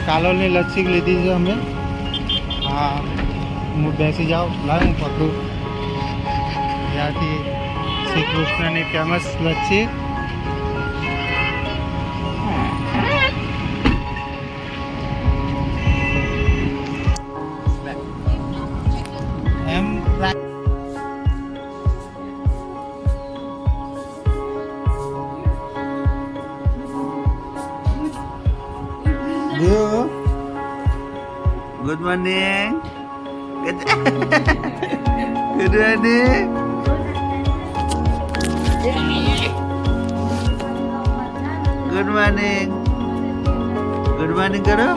કાલોલની લચ્છી લીધી છે અમે. હા હું બેસી જાઉં, લાવ હું પકડું. ત્યાંથી શ્રી કૃષ્ણની ફેમસ લચ્છી. એમ Good morning. Good morning. Good morning. Good morning karo.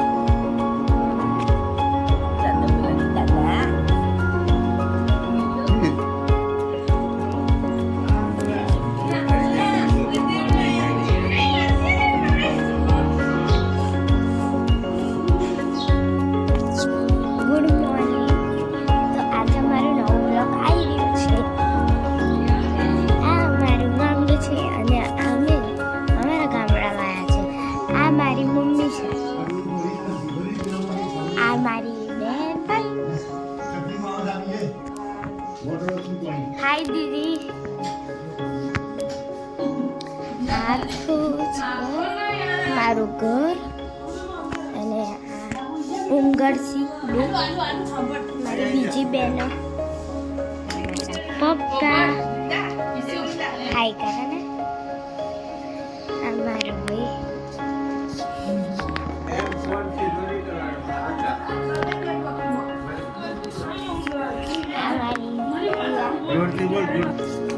Hi Didi. Aku maru ઘર અને ઉંગરસી મારી બીજી બહેનો પપ્પા હાય કરે ને અમારું ભાઈ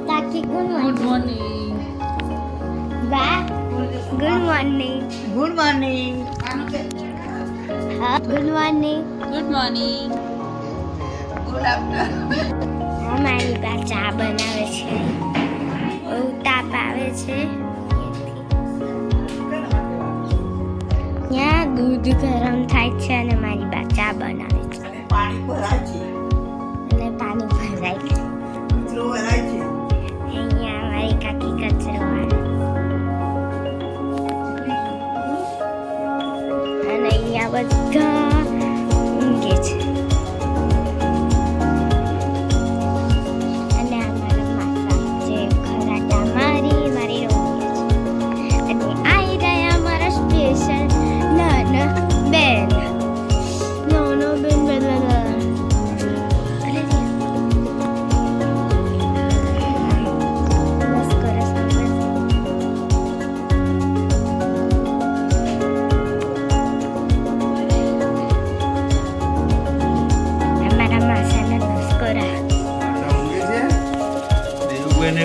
Taki, good morning. Ba, good morning. Good morning. Good morning. Good morning. Good afternoon. અમારી બા ચા બનાવે છે. બહુ તાપ આવે છે. ત્યાં દૂધ ગરમ થાય છે અને મારી બા ચા બનાવે છે. પાણી ભરાય છે. અને પાણી ભરાય છે. કચરો ભરાય છે. અહીંયા મારી કાકી કચરો વાળે. અને અહીંયા બધા ઊંઘે છે. અને અમારા માસા જે ખરાટા મારી ઊંઘે છે. અને આઈ રહ્યા અમારા સ્પેશિયલ નાના બેન. નાનો બેન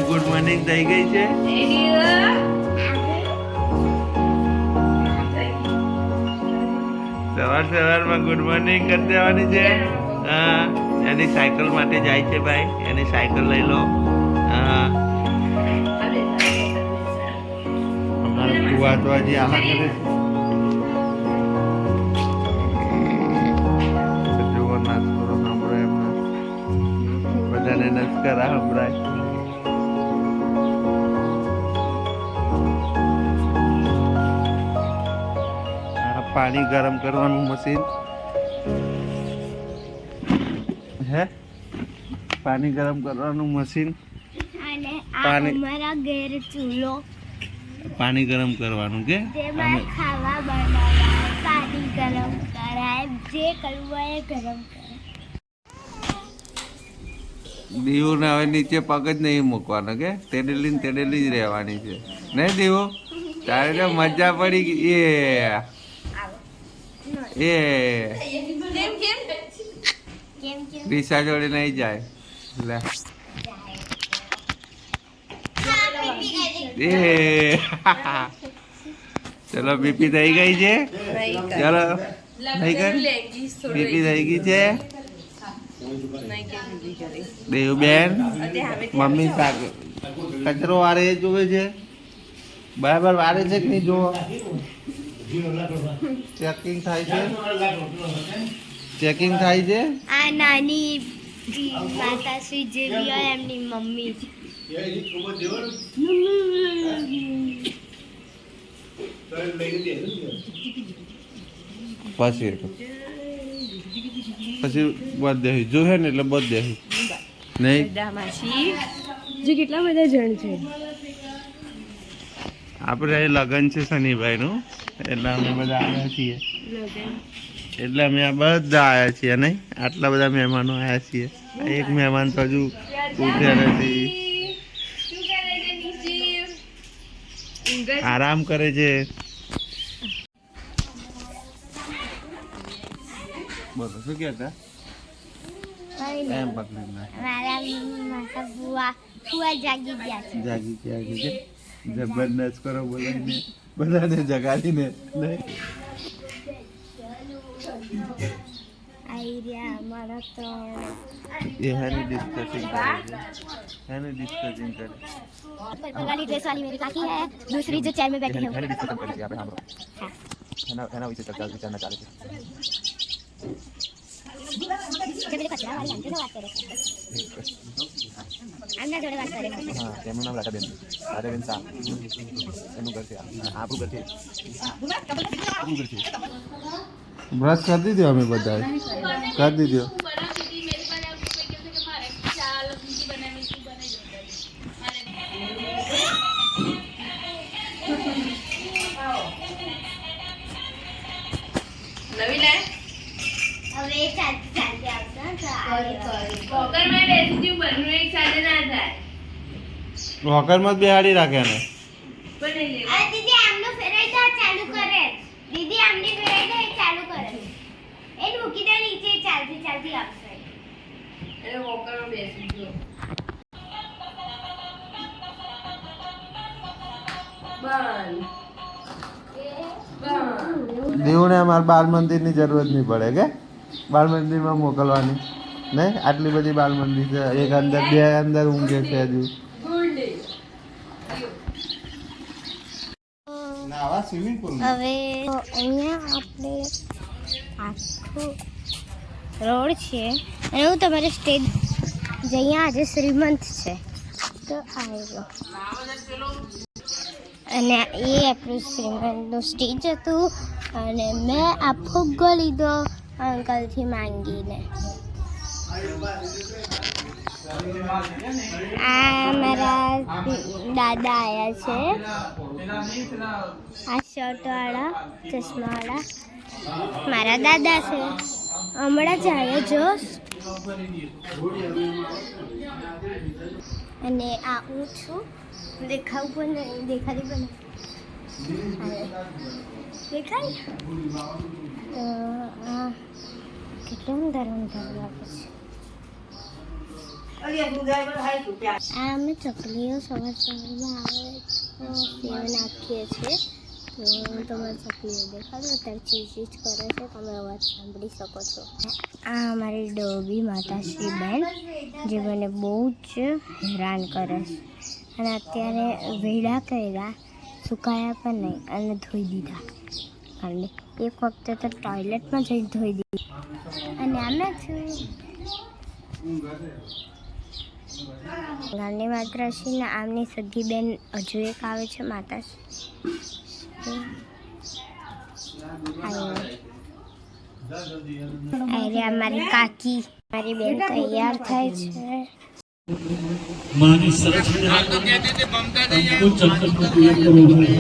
ગુડ મોર્નિંગ થઈ ગઈ છે. સવારમાં ગુડ મોર્નિંગ કરી દેવાની છે. હા એની સાયકલ માટે જાય છે ભાઈ, એની સાયકલ લઈ લો. હા અમારા કુવા તો હજી આવા કરે છે. જુઓ નાસ્તો સાંભળો એમને, બધાને નમસ્કાર સંભળાય. પાણી ગરમ કરવાનું મશીન હે, પાણી ગરમ કરવાનું મશીન. અને આ અમારા ઘેર ચૂલો. પાણી ગરમ કરવાનું કે જેમાં ખાવા બનાવાય, પાણી ગરમ કરાય, જે કરવું હોય એ ગરમ કરાય. દીવુને હવે નીચે પગ જ નહીં મૂકવાનો કે તેડેલી જ રહેવાની છે નહીં દીવો? તારે તો મજા પડી ગઈ. એ રીસા જોડે નહીં જાય. લે એ ચલો બીપી થઈ ગઈ છે. ચલો થઈ ગઈ બીપી થઈ ગઈ છે. દેવ બેન મમ્મી કચરો વારે જોવે છે, બરાબર વારે છે કે નહીં જોવો. ચેકિંગ થાય છે, ચેકિંગ થાય છે. આ નાની માતાશ્રી જેવી હોય એમની મમ્મી છે. પછી બધ દેવી જો હે ને એટલે બધ દેવી નહીં. કેટલા બધા જણ છે. આપણે અહીં લગ્ન છે શનિભાઈનું, એટલે અમે બધા આવ્યા છીએ. એટલે અમે આ બધા આવ્યા છીએ નહીં, આટલા બધા મહેમાનો આવ્યા છીએ. એક મહેમાન તો હજુ ઉઠ્યા નથી, આરામ કરે છે. બોલો શું કહેતા? એમ પકડી મારા ફુવા જાગી ગયા છે. જાગી ગયા છે, જબરદસ્ત કરો બોલાવીને બધાને જગાડીને. અમારા તો એની ડિસ્કસિંગ કરે છે, એની ડિસ્કસિંગ કરે. वाली ड्रेस वाली मेरी काकी है, दूसरी जो चेयर में बैठी है એની ડિસ્કશન કરી છે આપણે સાંભળો. એના વિશે ચર્ચા વિચારણા ચાલે છે. मेरे कचरा वाली आंटी ने बात करे अन्ना जोड़े बात करे. હા, તેમનું નામ રાધાબેન. રાધાબેન શાહ. એનું ઘર છે આપણું ઘર છે. બ્રશ કરી દીધો અમે બધા કરી દીધો. હવે ચાલતી વોકરમાં જ બેહાડી રાખે ને. દીદી આમનું ફેરાઈ તો ચાલુ કરે. દીદી આમની ફેરાઈ તો ચાલુ કરે. એ મૂકી દે નીચે, ચાલતી ચાલતી આવશે. એટલે વોકરમાં બેસી ગયો. દેવને અમારે બાળ મંદિરની જરૂરત નહીં પડે કે બાળ મંદિરમાં મોકલવાની નહીં. આટલી બધી બાળ મંદિર છે, એક અંદર બે અંદર ઊંઘે છે હજુ. સ્વિમિંગ પુલ હવે અહીંયા આપણે આખું રોડ છે અને હું તમારે સ્ટેજ જઅહીંયા આજે શ્રીમંત છે તો આવ્યો અને એ આપણું શ્રીમંતનું સ્ટેજ હતું અને મેં આ ફુગ્ગો લીધો અંકલથી માંગીને. આ મારા દાદા આવ્યા છે, આ શર્ટવાળા ચશ્માવાળા મારા દાદા છે. હમણાં જ આવ્યો જો. અને આ હું છું, દેખાવું પણ નહીં, દેખાતી પણ દેખાય. આ કેટલું અંદર અંદર લાગે છે. આ અમે ચકલીઓ સવાર સવારમાં આવે તો સેવ નાખીએ છીએ. તો તમારે ચકલીઓ દેખાડો અત્યારે ચીજ કરે છે, તમે અવાજ સાંભળી શકો છો. આ અમારી ડોબી માતાશ્રી બેન જે મને બહુ જ હેરાન કરે છે. અને અત્યારે વેડા કર્યા, સુકાયા પણ નહીં અને ધોઈ દીધા. અને એક વખતે તો ટોયલેટમાં જઈને ધોઈ દીધી. અને આમે છું ગાંધી માતાશ્રીના આમની સગી બેન હજુ એક આવે છે માતાશ્રી. અરે અમારી કાકી મારી બેન તૈયાર થાય છે. मानी सरस में हमको चक्कर को पूरा करो भाई